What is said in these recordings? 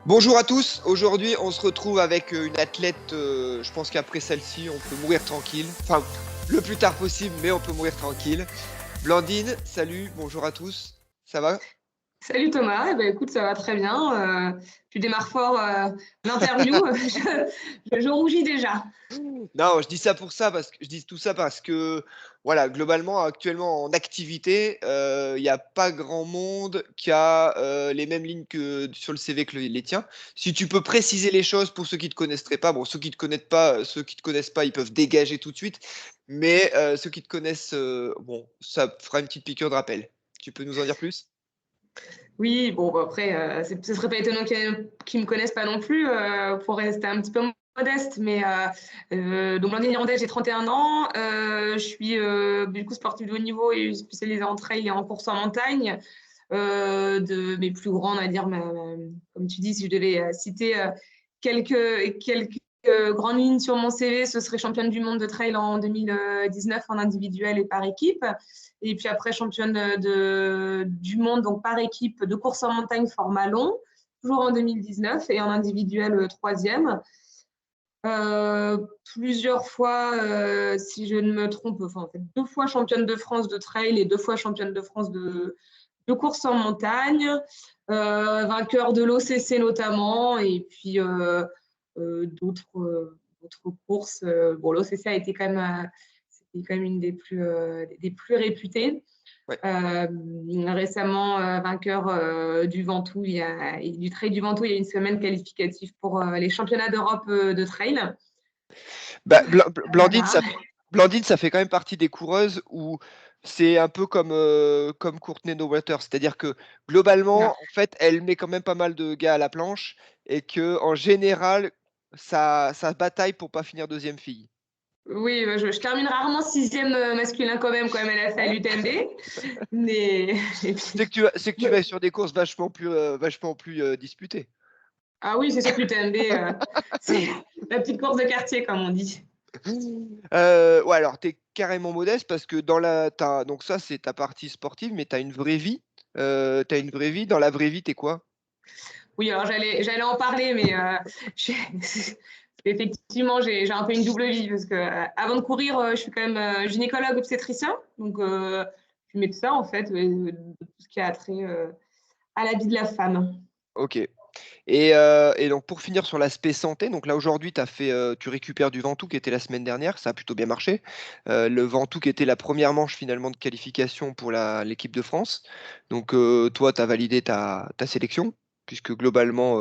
Bonjour à tous, aujourd'hui on se retrouve avec une athlète, je pense qu'après celle-ci on peut mourir tranquille, enfin le plus tard possible mais on peut mourir tranquille. Blandine, salut, bonjour à tous, ça va? Salut Thomas, eh ben, écoute, ça va très bien. Tu démarres fort l'interview, je rougis déjà. Non, je dis ça pour ça, je dis tout ça parce que, voilà, globalement, actuellement en activité, il n'y a pas grand monde qui a les mêmes lignes que sur le CV que les tiens. Si tu peux préciser les choses pour ceux qui ne te connaîtraient pas, bon, ceux qui te connaissent pas, ils peuvent dégager tout de suite, mais ceux qui te connaissent, bon, ça fera une petite piqûre de rappel. Tu peux nous en dire plus? Oui, bon, bah, après, ce serait pas étonnant qu'ils me connaissent pas non plus, pour rester un petit peu modeste. Mais donc Blandine Hirondelle, j'ai 31 ans. Je suis du coup sportive de haut niveau et spécialisée en trail et en course en montagne. De mes plus grands, on va dire, comme tu dis, si je devais citer quelques grandes lignes sur mon CV, ce serait championne du monde de trail en 2019 en individuel et par équipe. Et puis après, championne du monde, donc par équipe, de course en montagne format long, toujours en 2019, et en individuel troisième. Euh, Plusieurs fois, si je ne me trompe, enfin, en fait, 2 fois championne de France de trail et 2 fois championne de France de course en montagne, vainqueur de l'OCC notamment, et puis d'autres courses. Bon, l'OCC a été c'était quand même une des plus réputées. Ouais. Récemment vainqueur du Ventoux, du Trail du Ventoux, il y a une semaine qualificative pour les championnats d'Europe de trail. Bah, Voilà. Blandine, ça fait quand même partie des coureuses où c'est un peu comme Courtney Water, c'est-à-dire que globalement, en fait, elle met quand même pas mal de gars à la planche et que en général, ça bataille pour pas finir deuxième fille. Oui, je termine rarement sixième masculin quand même elle a fait à l'UTMB. Mais... et puis- C'est que tu vas sur des courses vachement plus disputées. Ah oui, c'est sûr que l'UTMB, c'est la petite course de quartier, comme on dit. Ouais, alors tu es carrément modeste parce que donc ça, c'est ta partie sportive, mais tu as une vraie vie. T'as une vraie vie. Dans la vraie vie, t'es quoi? Oui, alors j'allais en parler, mais effectivement, j'ai un peu une double vie parce que avant de courir, je suis quand même gynécologue obstétricien, donc je mets tout ça en fait, tout ce qui a trait à la vie de la femme. Ok. Et donc pour finir sur l'aspect santé, donc là aujourd'hui tu récupères du Ventoux qui était la semaine dernière, ça a plutôt bien marché. Le Ventoux qui était la première manche finalement de qualification pour l'équipe de France. Donc toi tu as validé ta sélection, puisque globalement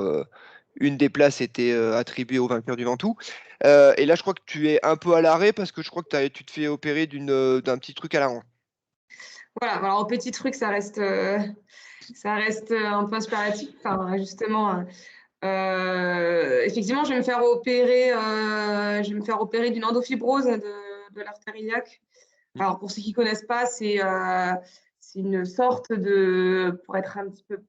une des places était attribuée au vainqueur du Ventoux. Et là je crois que tu es un peu à l'arrêt parce que je crois que tu te fais opérer d'un petit truc à la hanche. Voilà, alors petit truc, ça reste un peu inspiratif. Enfin, justement, effectivement, je vais me faire opérer d'une endofibrose de l'artère iliaque. Mm. Alors, pour ceux qui ne connaissent pas, c'est une sorte pour être un petit peu plus,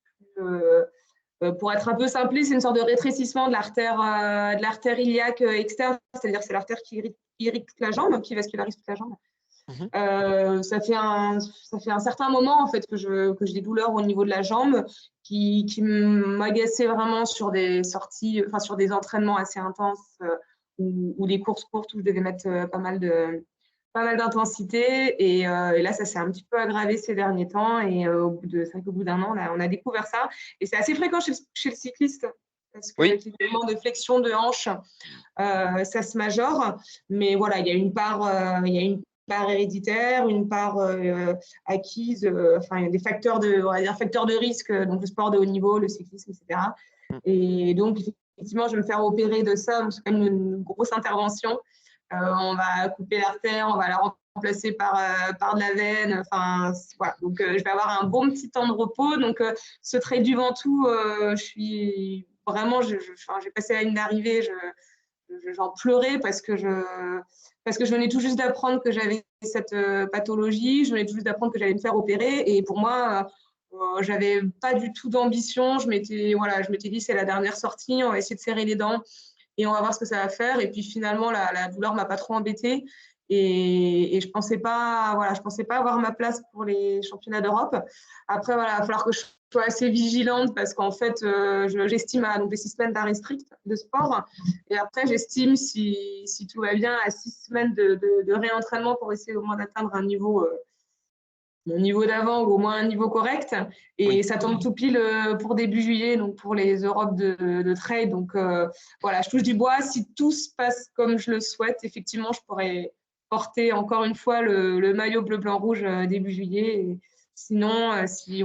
pour être un peu simpliste, c'est une sorte de rétrécissement de l'artère iliaque externe, c'est-à-dire c'est l'artère qui irrigue toute la jambe, qui vascularise toute la jambe. Mhm. Ça fait un certain moment en fait que j'ai des douleurs au niveau de la jambe qui m'agaçaient vraiment sur des sorties, enfin sur des entraînements assez intenses ou des courses courtes où je devais mettre pas mal d'intensité et là ça s'est un petit peu aggravé ces derniers temps et au bout d'un an on a découvert ça et c'est assez fréquent chez le cycliste parce Oui. qu'avec les mouvements de flexion de hanche ça se majore. Mais voilà, il y a une part héréditaire, une part acquise. Enfin, il y a des facteurs on va dire, facteurs de risque, donc le sport de haut niveau, le cyclisme, etc. Mm. Et donc, effectivement, je vais me faire opérer de ça. Donc, c'est quand même une grosse intervention. On va couper l'artère, on va la remplacer par de la veine. Enfin, voilà. Donc, je vais avoir un bon petit temps de repos. Donc, ce trait du Ventoux, je suis vraiment, j'ai passé la ligne d'arrivée. J'en pleurais parce que je venais tout juste d'apprendre que j'avais cette pathologie, je venais tout juste d'apprendre que j'allais me faire opérer et pour moi, j'avais pas du tout d'ambition. Je m'étais dit c'est la dernière sortie, on va essayer de serrer les dents et on va voir ce que ça va faire. Et puis finalement, la douleur m'a pas trop embêtée. Et je pensais pas, voilà, je pensais pas avoir ma place pour les championnats d'Europe. Après, voilà, il va falloir que je sois assez vigilante parce qu'en fait, j'estime à donc, les 6 semaines d'arrêt strict de sport. Et après, j'estime, si tout va bien, à 6 semaines de réentraînement pour essayer au moins d'atteindre un niveau, mon niveau d'avant ou au moins un niveau correct. Oui. Et ça tombe tout pile pour début juillet, donc pour les Europes de trail. Donc voilà, je touche du bois. Si tout se passe comme je le souhaite, effectivement, je pourrais porter encore une fois le maillot bleu-blanc-rouge début juillet. Et sinon, si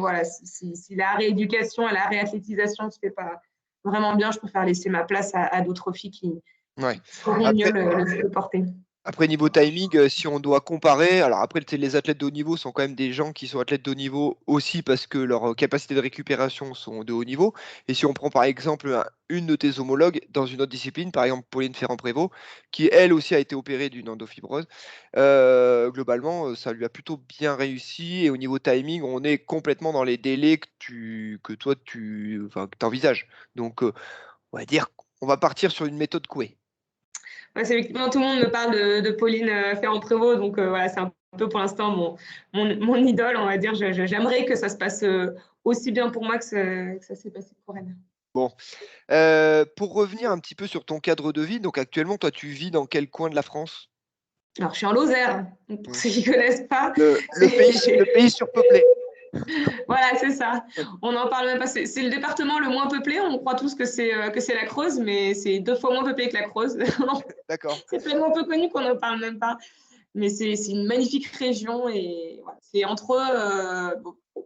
la rééducation et la réathlétisation ne se fait pas vraiment bien, je préfère laisser ma place à d'autres filles qui Ouais. pourront mieux Après, le porter. Après, niveau timing, si on doit comparer, alors après, les athlètes de haut niveau sont quand même des gens qui sont athlètes de haut niveau aussi parce que leurs capacités de récupération sont de haut niveau. Et si on prend par exemple une de tes homologues dans une autre discipline, par exemple Pauline Ferrand-Prévot, qui elle aussi a été opérée d'une endofibrose, globalement, ça lui a plutôt bien réussi. Et au niveau timing, on est complètement dans les délais que toi, tu envisages. Donc, on va dire qu'on va partir sur une méthode Coué. Ouais, effectivement, tout le monde me parle de Pauline Ferrand-Prévot, donc voilà, c'est un peu pour l'instant mon idole, on va dire. J'aimerais que ça se passe aussi bien pour moi que ça s'est passé pour elle. Bon, pour revenir un petit peu sur ton cadre de vie, donc actuellement, toi, tu vis dans quel coin de la France? Alors, je suis en Lozère, donc pour Mmh. ceux qui ne connaissent pas, Le pays surpeuplé. voilà, c'est ça. On n'en parle même pas. C'est le département le moins peuplé. On croit tous que c'est la Creuse, mais c'est 2 fois moins peuplé que la Creuse. D'accord. C'est tellement peu connu qu'on n'en parle même pas. Mais c'est une magnifique région et voilà, c'est entre eux. Bon, en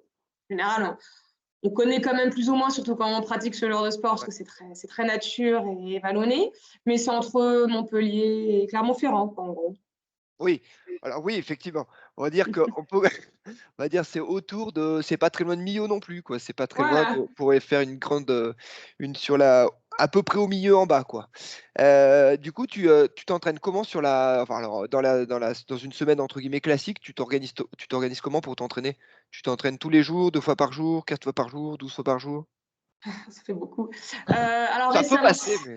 général, on connaît quand même plus ou moins, surtout quand on pratique ce genre de sport, parce Ouais. que c'est très nature et vallonné. Mais c'est entre Montpellier et Clermont-Ferrand, quoi, en gros. Oui, alors oui, effectivement. On va dire qu'on peut on va dire c'est pas très loin de Millau non plus, quoi. C'est pas très loin, Voilà. on pourrait faire une grande, une sur la à peu près au milieu en bas, quoi. Du coup, tu t'entraînes comment sur la enfin alors dans une semaine entre guillemets «classique», tu t'organises comment pour t'entraîner? Tu t'entraînes tous les jours, 2 fois par jour, 4 fois par jour, 12 fois par jour? Ça fait beaucoup. Alors Ça peut récemment, passer, mais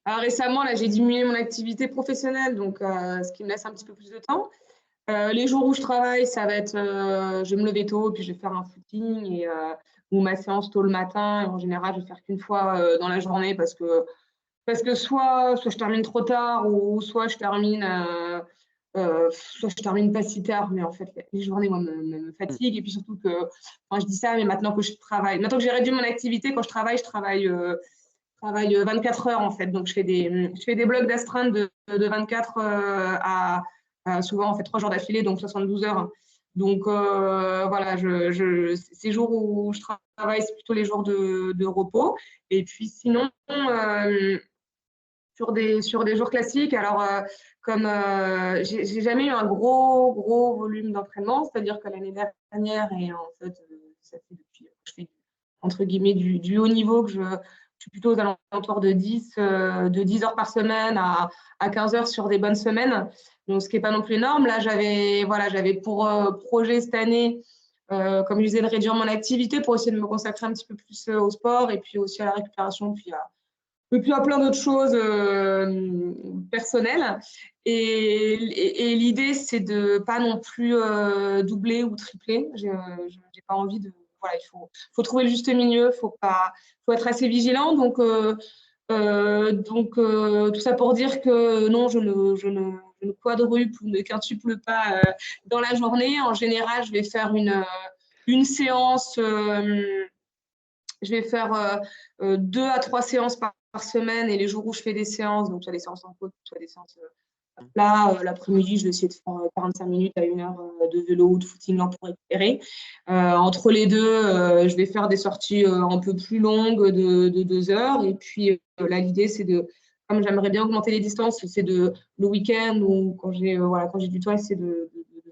alors récemment, là, j'ai diminué mon activité professionnelle, donc ce qui me laisse un petit peu plus de temps. Les jours où je travaille, ça va être, je vais me lever tôt, puis je vais faire un footing ou ma séance tôt le matin. Et en général, je vais faire qu'une fois dans la journée parce que soit je termine trop tard ou soit je termine pas si tard, mais en fait, les journées, moi, me mmh, fatiguent. Et puis surtout que, enfin, je dis ça, mais maintenant que j'ai réduit mon activité, quand je travaille 24 heures en fait. Donc je fais des blocs d'astreinte de 24 souvent en fait 3 jours d'affilée, donc 72 heures. Donc voilà, ces jours où je travaille, c'est plutôt les jours de repos. Et puis sinon, sur des jours classiques, alors comme j'ai jamais eu un gros volume d'entraînement, c'est-à-dire que l'année dernière et en fait ça fait depuis que je fais entre guillemets du haut niveau que je suis plutôt aux alentours de 10 heures par semaine à 15 heures sur des bonnes semaines, donc ce qui n'est pas non plus énorme. Là, j'avais pour projet cette année, comme je disais, de réduire mon activité pour essayer de me consacrer un petit peu plus au sport et puis aussi à la récupération, puis à plein d'autres choses personnelles. Et l'idée, c'est de pas non plus doubler ou tripler. J'ai pas envie de. Voilà, il faut trouver le juste milieu. Faut être assez vigilant. Donc, tout ça pour dire que non, je ne quadruple ou ne quintuple pas dans la journée. En général, je vais faire une séance. Je vais faire 2 à 3 séances par semaine, et les jours où je fais des séances, donc soit des séances en côte, soit des séances là, l'après-midi, je vais essayer de faire 45 minutes à 1 heure de vélo ou de footing lent pour récupérer. Entre les deux, je vais faire des sorties un peu plus longues de 2 heures. Et puis là, l'idée, c'est comme j'aimerais bien augmenter les distances, c'est le week-end ou quand j'ai du temps, c'est de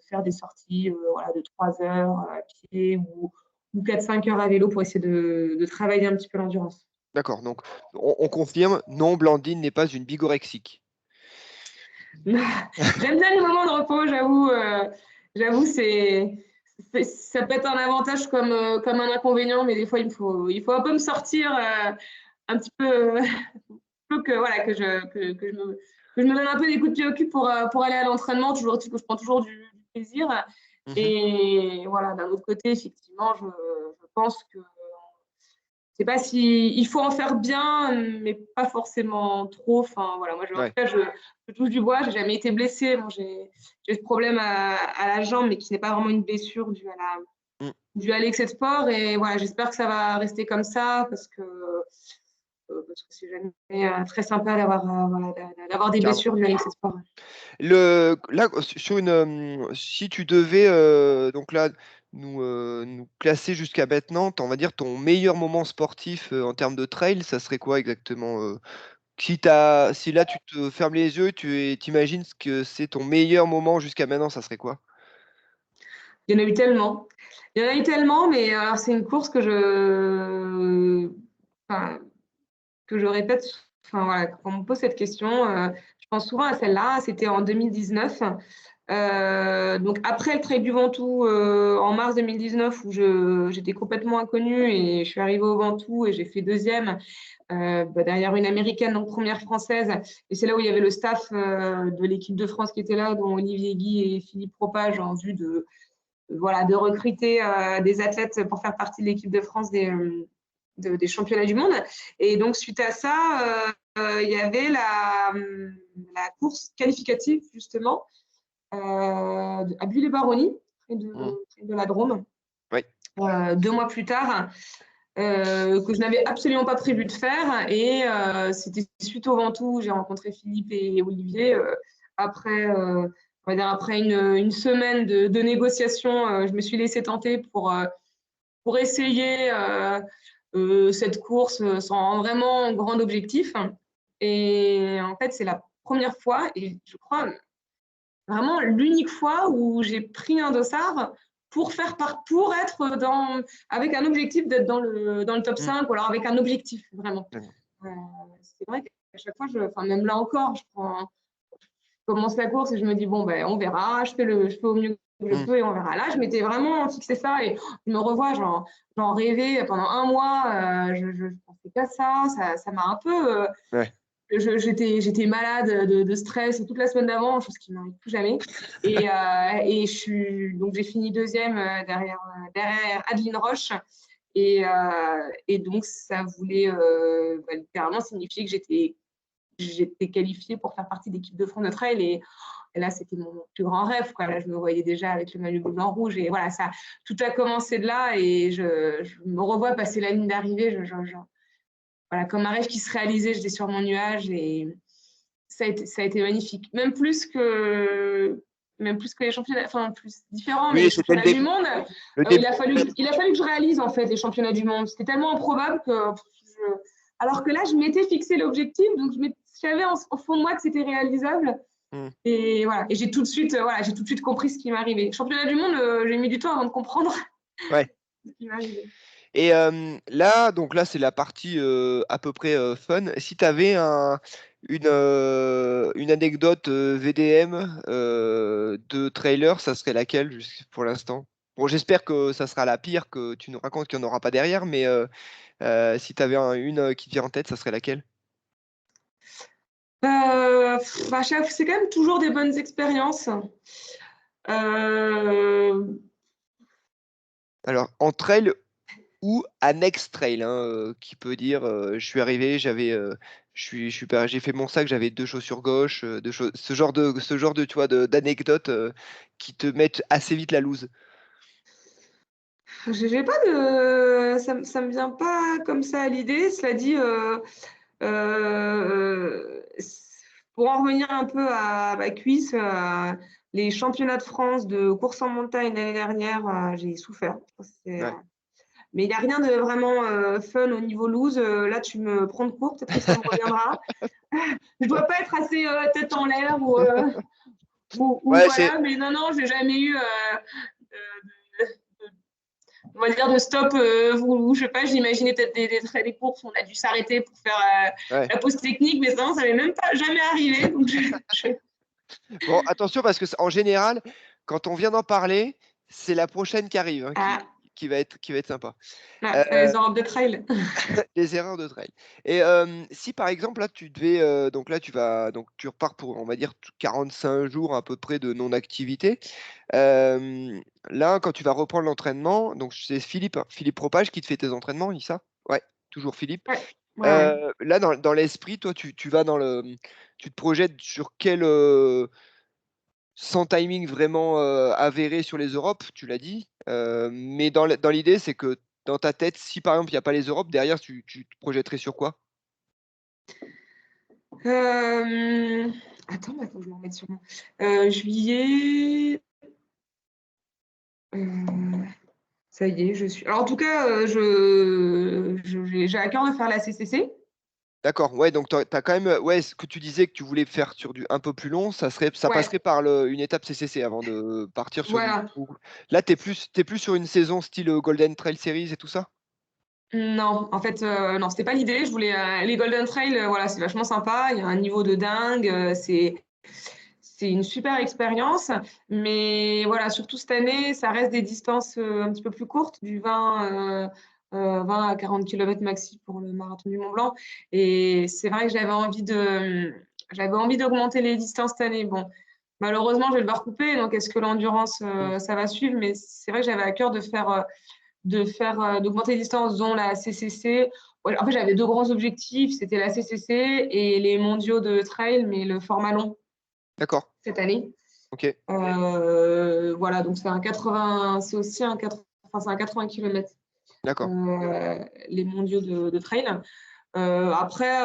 faire des sorties de 3 heures à pied ou 4-5 heures à vélo pour essayer de travailler un petit peu l'endurance. d'accord, donc on confirme, non, Blandine n'est pas une bigorexique. J'aime bien les moments de repos, j'avoue, ça peut être un avantage comme un inconvénient, mais des fois, il faut un peu me sortir un petit peu, que, voilà, que je me que je me donne un peu des coups de pied au cul pour aller à l'entraînement, toujours que je prends toujours du plaisir. Mmh. Et voilà, d'un autre côté, effectivement, je pense que je sais pas si il faut en faire bien, mais pas forcément trop. Enfin voilà, moi, en tout Ouais. cas, je touche du bois, j'ai jamais été blessée. Bon, j'ai ce problème à la jambe, mais qui n'est pas vraiment une blessure Mmh. due à l'excès de sport. Et voilà, j'espère que ça va rester comme ça parce que c'est jamais très sympa voilà, d'avoir des Carrément. blessures dues à l'excès de sport. Là, sur si tu devais donc là nous classer jusqu'à maintenant, on va dire ton meilleur moment sportif en termes de trail, ça serait quoi exactement si là tu te fermes les yeux, tu t'imagines ce que c'est ton meilleur moment jusqu'à maintenant, ça serait quoi? Il y en a eu tellement. Il y en a eu tellement, mais alors c'est une course enfin, que je répète, enfin voilà, quand on me pose cette question, je pense souvent à celle-là. C'était en 2019. Donc après le Trail du Ventoux, en mars 2019 où j'étais complètement inconnue et je suis arrivée au Ventoux et j'ai fait 2e, derrière une Américaine, donc première française. Et c'est là où il y avait le staff de l'équipe de France qui était là, dont Olivier Guy et Philippe Propage, en vue de recruter des athlètes pour faire partie de l'équipe de France des championnats du monde. Et donc, suite à ça, il y avait la course qualificative, justement, à Buis-les-Baronnies, Mmh. près de la Drôme, Oui. 2 mois plus tard, que je n'avais absolument pas prévu de faire. Et c'était suite au Ventoux où j'ai rencontré Philippe et Olivier. Après, on va dire après une semaine de négociations, je me suis laissée tenter pour essayer cette course sans vraiment grand objectif. Et en fait, c'est la première fois, et je crois vraiment l'unique fois où j'ai pris un dossard pour être avec un objectif d'être dans le top Mmh. 5, ou alors avec un objectif, vraiment. D'accord. Euh, c'est vrai qu'à chaque fois, enfin, même là encore, je commence la course et je me dis, bon, ben, on verra, je fais au mieux que je Mmh. peux et on verra. Là, je m'étais vraiment fixé ça et je me revois, j'en rêvais pendant un mois, je pensais qu'à ça m'a un peu. Ouais. J'étais malade de stress toute la semaine d'avant, chose qui m'arrive plus jamais. Et donc j'ai fini 2e derrière Adeline Roche. Et donc ça voulait littéralement signifier que j'étais qualifiée pour faire partie de l'équipe de France de trail. Et là, c'était mon plus grand rêve, quoi. Là, je me voyais déjà avec le maillot blanc-rouge. Et voilà, tout a commencé de là. Et je me revois passer la ligne d'arrivée. Voilà, comme un rêve qui se réalisait, j'étais sur mon nuage. Et ça a été magnifique. Même plus que les championnats, enfin, plus différents, mais Oui, les c'était le championnats du début. monde, Le il début. a fallu que je réalise, en fait, les championnats du monde. C'était tellement improbable que alors que là, je m'étais fixé l'objectif, donc je savais au fond de moi que c'était réalisable. Mmh. Et voilà, et j'ai tout de suite compris ce qui m'arrivait. Championnat du monde, j'ai mis du temps avant de comprendre Ouais. ce qui m'arrivait. Et là, donc là, c'est la partie à peu près fun. Si tu avais une anecdote VDM de trailer, ça serait laquelle pour l'instant? Bon, j'espère que ça sera la pire, que tu nous racontes qu'il n'y en aura pas derrière, mais si tu avais une qui te vient en tête, ça serait laquelle? C'est quand même toujours des bonnes expériences. Euh, Alors, en trail ou annexe trail, hein, qui peut dire je suis arrivé, j'ai fait mon sac, j'avais deux chaussures gauche, ce genre de tu vois, d'anecdotes qui te mettent assez vite la loose. J'ai pas de ça me vient pas comme ça à l'idée. Cela dit, pour en revenir un peu à ma cuisse, les championnats de France de course en montagne l'année dernière, j'ai souffert. Ouais. Mais il y a rien de vraiment fun au niveau loose. Là, tu me prends de court, peut-être que ça me reviendra. Je dois pas être assez tête en l'air ou Ouais, voilà, mais non, non, j'ai jamais eu on va dire de stop où je sais pas, j'imaginais peut-être des courses où on a dû s'arrêter pour faire ouais. la pause technique, mais ça m'est même pas jamais arrivé. Donc Bon, attention parce que en général, quand on vient d'en parler, c'est la prochaine qui arrive, hein, Ah, qui va être sympa. Ouais, les Europes de trail. Les erreurs de trail. Et si par exemple là tu devais, donc là tu repars pour on va dire 45 jours à peu près de non-activité. Hem, Là quand tu vas reprendre l'entraînement, donc c'est Philippe Propage qui te fait tes entraînements, il ça? Ouais, toujours Philippe. Ouais, ouais, ouais. Là dans l'esprit, toi tu vas dans le tu te projettes sur quel, sans timing vraiment, avéré sur les Europes, tu l'as dit, mais dans l'idée, c'est que dans ta tête, si par exemple il y a pas les Europes, derrière tu te projetterais sur quoi? Hem, attends, bah, faut que je me remette sur mon juillet, heu, ça y est, je suis alors en tout cas, j'ai à cœur de faire la CCC. D'accord, ouais, donc tu as quand même, ouais, ce que tu disais que tu voulais faire sur du un peu plus long, ça Ouais, passerait par une étape CCC avant de partir sur du voilà. là, tu es plus sur une saison style, Golden Trail Series et tout ça? Non, en fait, non, c'était pas l'idée. Je voulais, les Golden Trail, voilà, c'est vachement sympa. Il y a un niveau de dingue, c'est une super expérience. Mais voilà, surtout cette année, ça reste des distances, un petit peu plus courtes, du 20 à 40 kilomètres maxi pour le marathon du Mont Blanc. Et c'est vrai que j'avais envie d'augmenter les distances cette année. Bon, malheureusement, je vais devoir couper, donc est-ce que l'endurance, Mmh. ça va suivre? Mais c'est vrai que j'avais à cœur d'augmenter les distances, dont la CCC. Ouais, en fait, j'avais 2 grands objectifs, c'était la CCC et les mondiaux de trail, mais le format long D'accord, cette année. OK, Voilà, donc c'est aussi c'est un 80 kilomètres, d'accord. les mondiaux de trail. Après,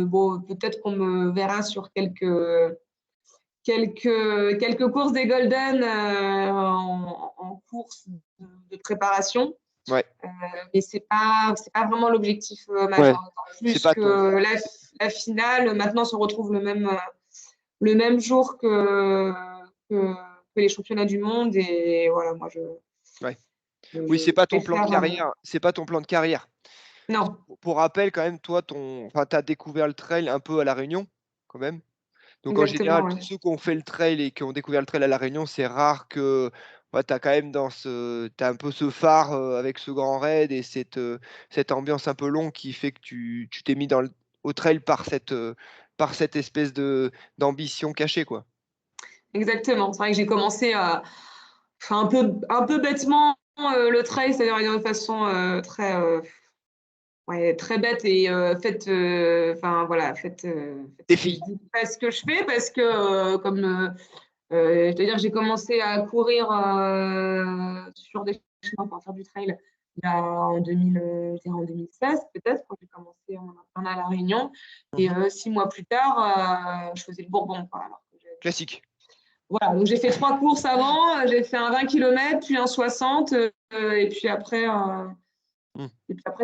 bon, peut-être qu'on me verra sur quelques courses des Golden, en course de préparation. Ouais, Mais c'est pas vraiment l'objectif, ouais, majeur. D'autant c'est plus pas que ton la finale, maintenant, se retrouve le même jour que que les championnats du monde et voilà, moi, ouais. Oui, je préfère, c'est pas ton plan de carrière. non, Pour rappel quand même, toi, tu as découvert le trail un peu à La Réunion, quand même? Donc en exactement, général, tous ouais. ceux qui ont fait le trail et qui ont découvert le trail à La Réunion, c'est rare que ouais, tu as quand même tu un peu ce phare, avec ce grand raid et cette ambiance un peu longue qui fait que tu t'es mis au trail par cette espèce d'ambition cachée, quoi. Exactement. C'est vrai que j'ai commencé enfin, un peu bêtement, le trail, c'est-à-dire de façon, très, ouais, très bête et enfin voilà, faites ce que je Défi. dis, pas ce que je fais parce que, comme, c'est-à-dire j'ai commencé à courir, sur des chemins pour faire du trail je dirais en 2016 peut-être, quand j'ai commencé en internat à La Réunion et Mmh. 6 mois plus tard, je faisais le Bourbon, quoi, alors que Classique. voilà, donc j'ai fait 3 courses avant, j'ai fait un 20 kilomètres, puis un 60, et puis après,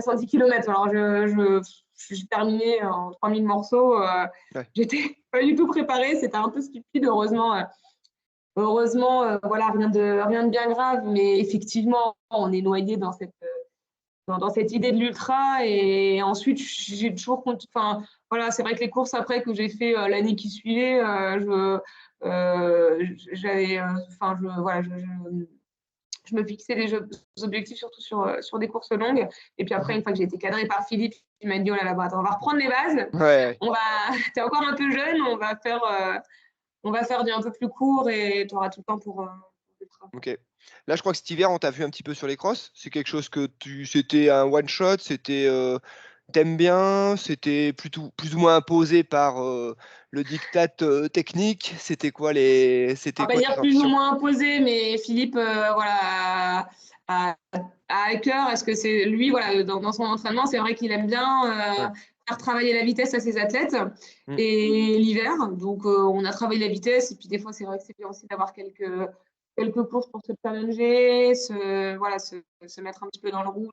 110 kilomètres. Alors j'ai terminé en 3000 morceaux, Ouais. j'étais pas du tout préparée, c'était un peu stupide. Heureusement, voilà, rien de bien grave, mais effectivement, on est noyé dans cette idée de l'ultra et ensuite j'ai toujours enfin voilà, c'est vrai que les courses après que j'ai fait, l'année qui suivait, j'avais, enfin voilà, je me fixais des objectifs surtout sur des courses longues et puis après Mmh. une fois que j'ai été cadrée par Philippe, il m'a dit: «Oh là là, bon attends, on va reprendre les bases, Ouais, ouais. on va tu es encore un peu jeune, on va faire du un peu plus court et tu auras tout le temps pour l'ultra». OK. Là, je crois que cet hiver, on t'a vu un petit peu sur les crosses. C'est quelque chose que c'était un one shot, tu bien? C'était plutôt plus ou moins imposé par, le diktat, technique? On C'était va pas quoi tes dire plus ou ambitions? moins imposé, mais Philippe, voilà, a à cœur. Est-ce que c'est lui, voilà, dans son entraînement, c'est vrai qu'il aime bien Ouais. faire travailler la vitesse à ses athlètes Mmh. et l'hiver. Donc, on a travaillé la vitesse et puis des fois, c'est vrai que c'est bien aussi d'avoir quelques courses pour se challenger, voilà, se mettre un petit peu dans le rouge.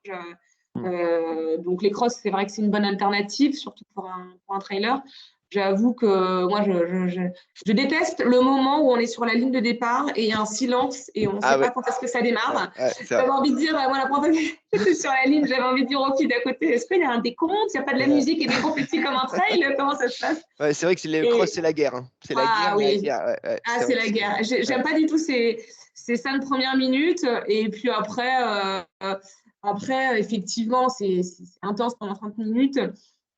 Mmh. Donc les crosses, c'est vrai que c'est une bonne alternative, surtout pour un trailer. J'avoue que moi, je déteste le moment où on est sur la ligne de départ et il y a un silence et on ne sait Ah pas ouais, quand est-ce que ça ouais, démarre. ouais, c'est vrai. J'avais envie de dire, moi, la première fois que j'étais sur la ligne, j'avais envie de dire aux filles d'à côté, est-ce qu'il y a un décompte? Il n'y a pas de la Ouais. musique et des compétitions comme un trail? Comment ça se passe? Ouais, c'est vrai que c'est les cross, Et c'est la guerre, hein. C'est la guerre, ah mais oui, ouais, ouais, ah, c'est c'est vrai que la guerre. ouais. J'aime pas du tout ces 5 premières minutes. Et puis après effectivement, c'est intense pendant 30 minutes.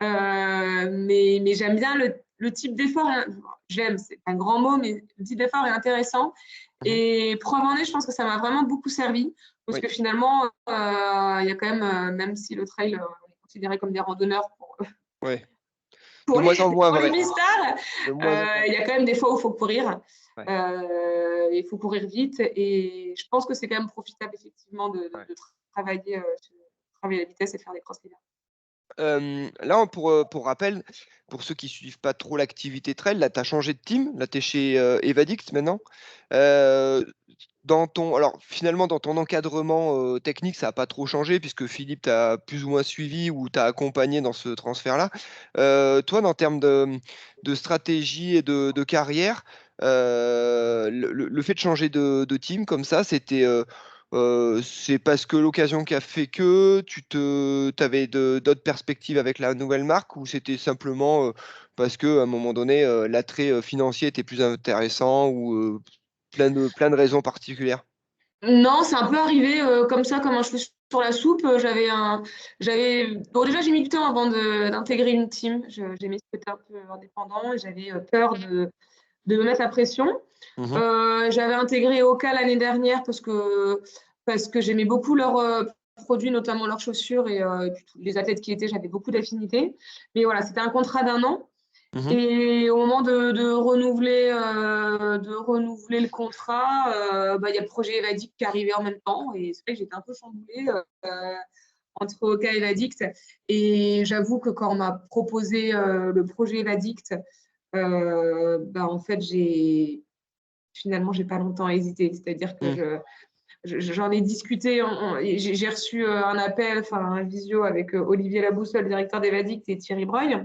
Mais j'aime bien le type d'effort. J'aime, c'est un grand mot, mais le type d'effort est intéressant. Et preuve en est, je pense que ça m'a vraiment beaucoup servi. Parce que finalement, il y a quand même si le trail est considéré comme des randonneurs pour de moins en moins les vrai. mi-stars, il y a quand même des fois où il faut courir. Il faut courir vite. Et je pense que c'est quand même profitable, effectivement, de travailler la vitesse et de faire des crosses l'hiver. Là, pour rappel, pour ceux qui suivent pas trop l'activité trail, là, tu as changé de team. Là, tu es chez Evadix maintenant. Alors, finalement, dans ton encadrement technique, ça n'a pas trop changé puisque Philippe t'a plus ou moins suivi ou t'a accompagné dans ce transfert-là. Toi, en termes de stratégie et de carrière, le fait de changer de team comme ça, c'est parce que l'occasion qui a fait que tu avais d'autres perspectives avec la nouvelle marque, ou c'était simplement parce qu'à un moment donné, l'attrait financier était plus intéressant, ou plein de raisons particulières? Non, c'est un peu arrivé comme ça, comme un cheveu sur la soupe. Bon, déjà, j'ai mis du temps avant d'intégrer une team. J'aimais ce côté un peu indépendant et j'avais peur de me mettre la pression. J'avais intégré Oka l'année dernière parce que j'aimais beaucoup leurs produits, notamment leurs chaussures, et puis les athlètes qui étaient, j'avais beaucoup d'affinités. Mais voilà, c'était un contrat d'1 an. Et au moment de renouveler le contrat, il y a le projet Evadix qui arrivait en même temps. Et c'est vrai que j'étais un peu chamboulée entre Oka et Evadix. Et j'avoue que quand on m'a proposé le projet Evadix, en fait, finalement, j'ai pas longtemps hésité. C'est-à-dire que j'en ai discuté. J'ai reçu un appel, un visio avec Olivier Laboussole, directeur d'Evadix, et Thierry Breuil,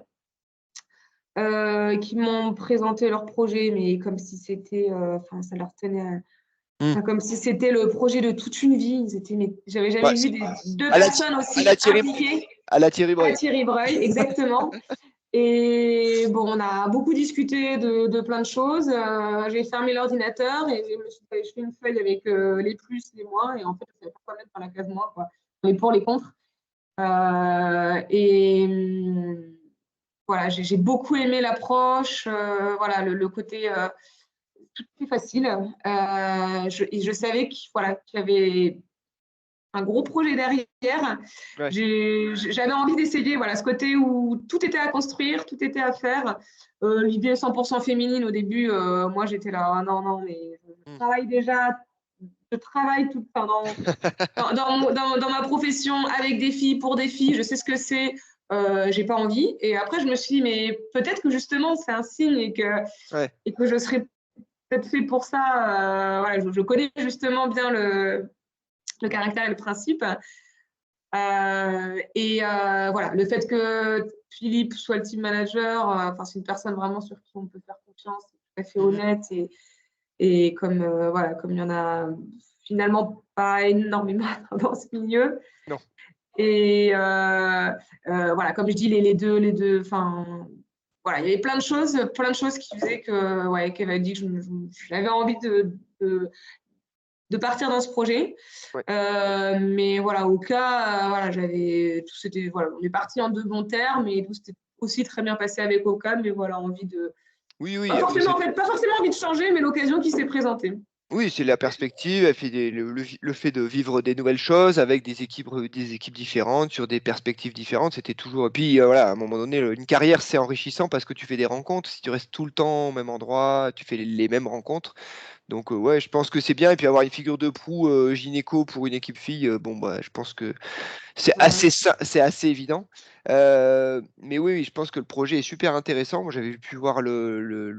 qui m'ont présenté leur projet, mais comme si c'était, ça leur tenait, comme si c'était le projet de toute une vie. J'avais jamais vu deux personnes aussi impliquées. À la Thierry Breuil. À Thierry Breuil, exactement. Et bon, on a beaucoup discuté de plein de choses. J'ai fermé l'ordinateur et je fait une feuille avec les plus, les moins, et en fait, je ne savais pas quoi mettre dans la case moins, quoi. Les pour, les contre. Voilà, j'ai beaucoup aimé l'approche, voilà, le côté tout est facile. Je savais qu'il y avait un gros projet derrière. J'avais envie d'essayer, voilà, ce côté où tout était à construire, tout était à faire. L'idée 100% féminine au début, moi j'étais là, non, mais je travaille tout le temps dans ma profession avec des filles, pour des filles, je sais ce que c'est. J'ai pas envie. Et après, je me suis dit, mais peut-être que justement, c'est un signe et que je serais peut-être fait pour ça. Voilà, je connais justement bien le caractère et le principe. Voilà, le fait que Philippe soit le team manager, c'est une personne vraiment sur qui on peut faire confiance, tout à fait honnête, et comme il y en a finalement pas énormément dans ce milieu. Non. Et voilà, comme je dis, les deux, voilà, il y avait plein de choses qui faisaient qu'elle m'a dit que j'avais envie de partir dans ce projet. Mais voilà, au cas, voilà, on est parti en de bons termes et tout s'était aussi très bien passé avec Oka, mais voilà, envie de. Pas forcément envie de changer, mais l'occasion qui s'est présentée. Oui, c'est la perspective, le fait de vivre des nouvelles choses avec des équipes différentes, sur des perspectives différentes, c'était toujours. Et puis voilà, à un moment donné, une carrière, c'est enrichissant parce que tu fais des rencontres. Si tu restes tout le temps au même endroit, tu fais les mêmes rencontres. Donc ouais, je pense que c'est bien. Et puis avoir une figure de proue gynéco pour une équipe fille, je pense que c'est assez évident. Mais oui, je pense que le projet est super intéressant. Moi, j'avais pu voir le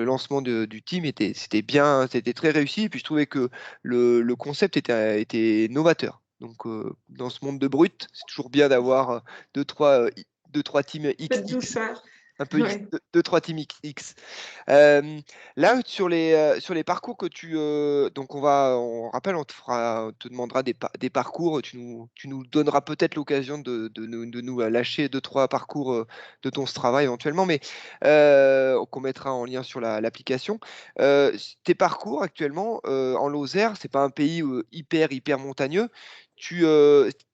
lancement du team, c'était bien, c'était très réussi. Et puis je trouvais que le concept était novateur. Donc dans ce monde de brut, c'est toujours bien d'avoir deux, trois teams Cette XX. douceur. Un peu X, Ouais. 2-3 team X. Hem, Là, sur les parcours que donc on rappelle, on te demandera des parcours, tu nous donneras peut-être l'occasion de nous lâcher deux trois parcours, de ton Strava éventuellement, mais qu'on mettra en lien sur l'application. Tes parcours actuellement, en Lozère, c'est pas un pays, hyper montagneux. Tu,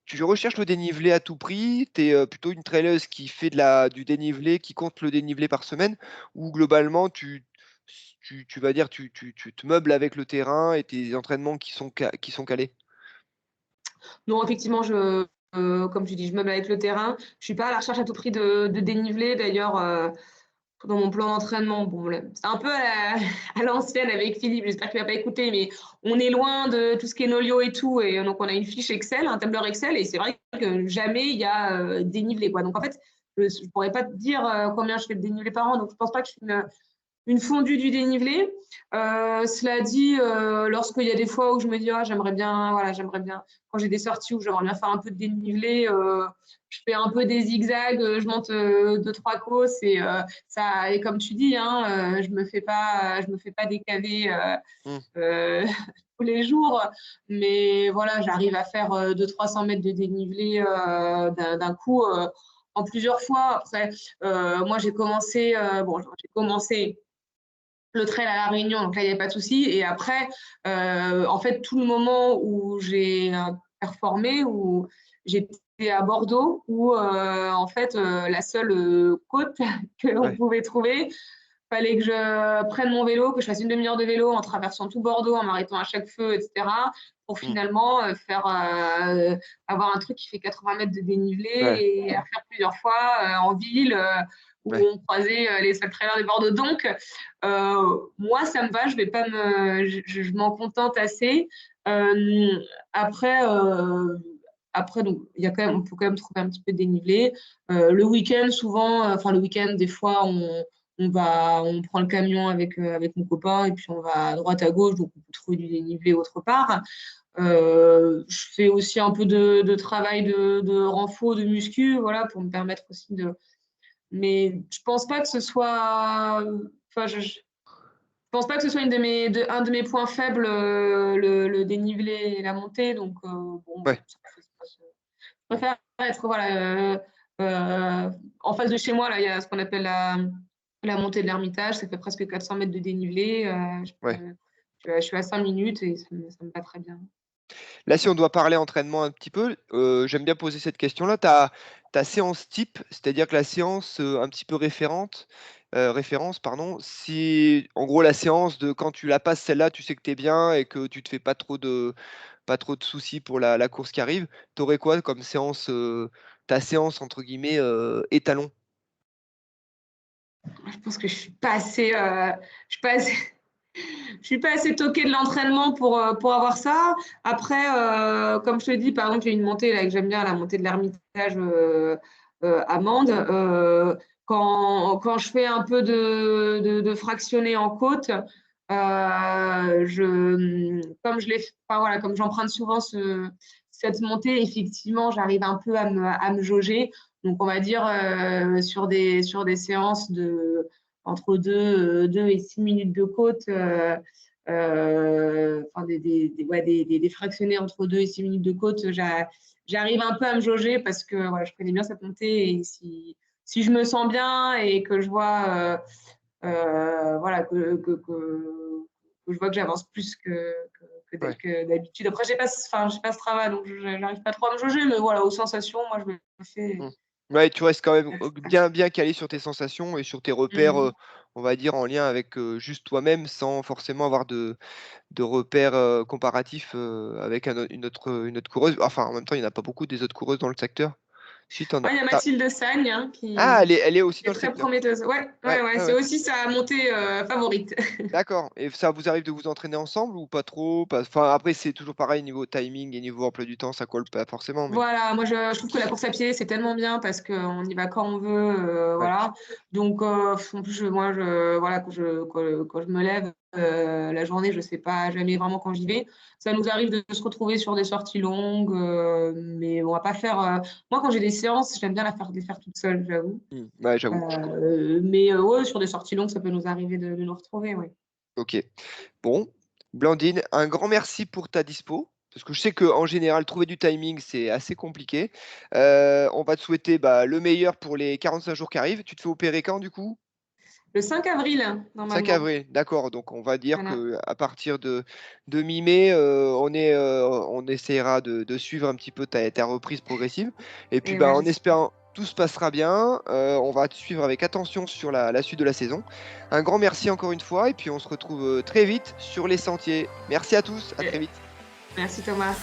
tu recherches le dénivelé à tout prix? Tu es, plutôt une traileuse qui fait du dénivelé, qui compte le dénivelé par semaine? Ou globalement tu vas dire tu te meubles avec le terrain et tes entraînements qui sont calés? Non, effectivement, comme tu dis, je meuble avec le terrain. Je suis pas à la recherche à tout prix de dénivelé. D'ailleurs, dans mon plan d'entraînement, bon, là, c'est un peu à l'ancienne avec Philippe, j'espère qu'il va pas écouter, mais on est loin de tout ce qui est Nolio et tout, et donc on a une fiche Excel, un tableur Excel, et c'est vrai que jamais il y a dénivelé, quoi. Donc en fait, je pourrais pas te dire combien je fais de dénivelé par an, donc je pense pas que je suis une fondue du dénivelé. Cela dit, lorsqu'il y a des fois où je me dis: «Ah j'aimerais bien, voilà, j'aimerais bien» quand j'ai des sorties où j'aimerais bien faire un peu de dénivelé, je fais un peu des zigzags, je monte, 2-3 côtes et comme tu dis, hein, je me fais pas des KV, Mmh, tous les jours, mais voilà, j'arrive à faire, 200-300 mètres de dénivelé, d'un coup, en plusieurs fois. Après, moi j'ai commencé le trail à La Réunion, donc là, il y avait pas de souci. Et après, en fait, tout le moment où j'ai performé, où j'étais à Bordeaux, où en fait, la seule côte qu'on ouais. pouvait trouver, fallait que je prenne mon vélo, que je fasse une demi-heure de vélo en traversant tout Bordeaux, en m'arrêtant à chaque feu, etc., pour Mmh, finalement avoir un truc qui fait 80 mètres de dénivelé ouais, et à faire plusieurs fois en ville où ouais. on croisait les seuls trailers de Bordeaux. Donc, moi, ça me va, je vais pas me, je m'en contente assez. Euh, après, euh, après, donc, il y a quand même, on peut quand même trouver un petit peu de dénivelé. Le week-end, souvent, enfin, le week-end, des fois, on prend le camion avec mon copain et puis on va à droite, à gauche, donc on peut trouver du dénivelé autre part. Je fais aussi un peu de travail de renfort, de muscu, voilà, pour me permettre aussi de. Mais je pense pas que ce soit. Enfin, je pense pas que ce soit un de mes points faibles, le dénivelé et la montée. Donc, bon, Ouais. je préfère être voilà, en face de chez moi, là, il y a ce qu'on appelle la montée de l'Ermitage. Ça fait presque 400 mètres de dénivelé. Ouais. Je suis à 5 minutes et ça me va très bien. Là, si on doit parler entraînement un petit peu, j'aime bien poser cette question-là. Ta séance type, c'est-à-dire que la séance, un petit peu référence, pardon, si en gros la séance de quand tu la passes celle-là, tu sais que tu es bien et que tu te fais pas trop de soucis pour la course qui arrive. Tu aurais quoi comme séance, ta séance entre guillemets, «étalon»? Je pense que je suis pas assez je suis pas assez toquée de l'entraînement pour avoir ça. Après, comme je te dis, par exemple, j'ai une montée là que j'aime bien, la montée de l'Ermitage, à Mende. Quand je fais un peu de fractionné en côte, enfin, voilà, comme j'emprunte souvent cette montée, effectivement, j'arrive un peu à me jauger. Donc, on va dire sur des séances entre 2 et 6 minutes de côte, enfin ouais, des fractionnés entre 2 et 6 minutes de côte, j'arrive un peu à me jauger parce que voilà, je connais bien cette montée. Et si je me sens bien et que je vois voilà, que je vois que j'avance plus Ouais. que d'habitude. Après, j'ai pas ce travail, donc je n'arrive pas trop à me jauger, mais voilà, aux sensations, moi, je me fais. Mmh. Ouais, tu restes quand même, bien calé sur tes sensations et sur tes repères, Mmh. on va dire en lien avec, juste toi-même sans forcément avoir de repères, comparatifs, avec une autre coureuse. Enfin, en même temps, il y en a pas beaucoup des autres coureuses dans le secteur? Si tu en as Ouais, il y a tu Mathilde Sagne, hein, ah, elle est aussi qui dans est le très secteur? prometteuse. Ouais, Ouais, ouais, ouais, ouais, c'est ouais. aussi sa montée favorite. D'accord, et ça vous arrive de vous entraîner ensemble ou pas trop? Enfin, après, c'est toujours pareil niveau timing et niveau emploi du temps, ça colle pas forcément, mais Voilà, moi je trouve que la course à pied, c'est tellement bien parce qu'on y va quand on veut, ouais. voilà. Donc, en plus, voilà, quand je me lève, la journée, je sais pas jamais vraiment quand j'y vais. Ça nous arrive de se retrouver sur des sorties longues, mais on va pas faire, moi, quand j'ai des séances, j'aime bien les faire toute seule, j'avoue. Ouais, j'avoue. Mais ouais, sur des sorties longues, ça peut nous arriver de nous retrouver, oui. OK. Bon, Blandine, un grand merci pour ta dispo, parce que je sais qu'en général, trouver du timing, c'est assez compliqué. On va te souhaiter, bah, le meilleur pour les 45 jours qui arrivent. Tu te fais opérer quand, du coup? Le 5 avril, 5 normalement. avril, d'accord, donc on va dire Voilà. qu'à partir de mi-mai, on essaiera de suivre un petit peu ta reprise progressive et puis, Et bah, ouais, en j'espère. espérant tout se passera bien, on va te suivre avec attention sur la suite de la saison. Un grand merci encore une fois et puis on se retrouve, très vite sur les sentiers. Merci à tous, à très Et vite. merci Thomas.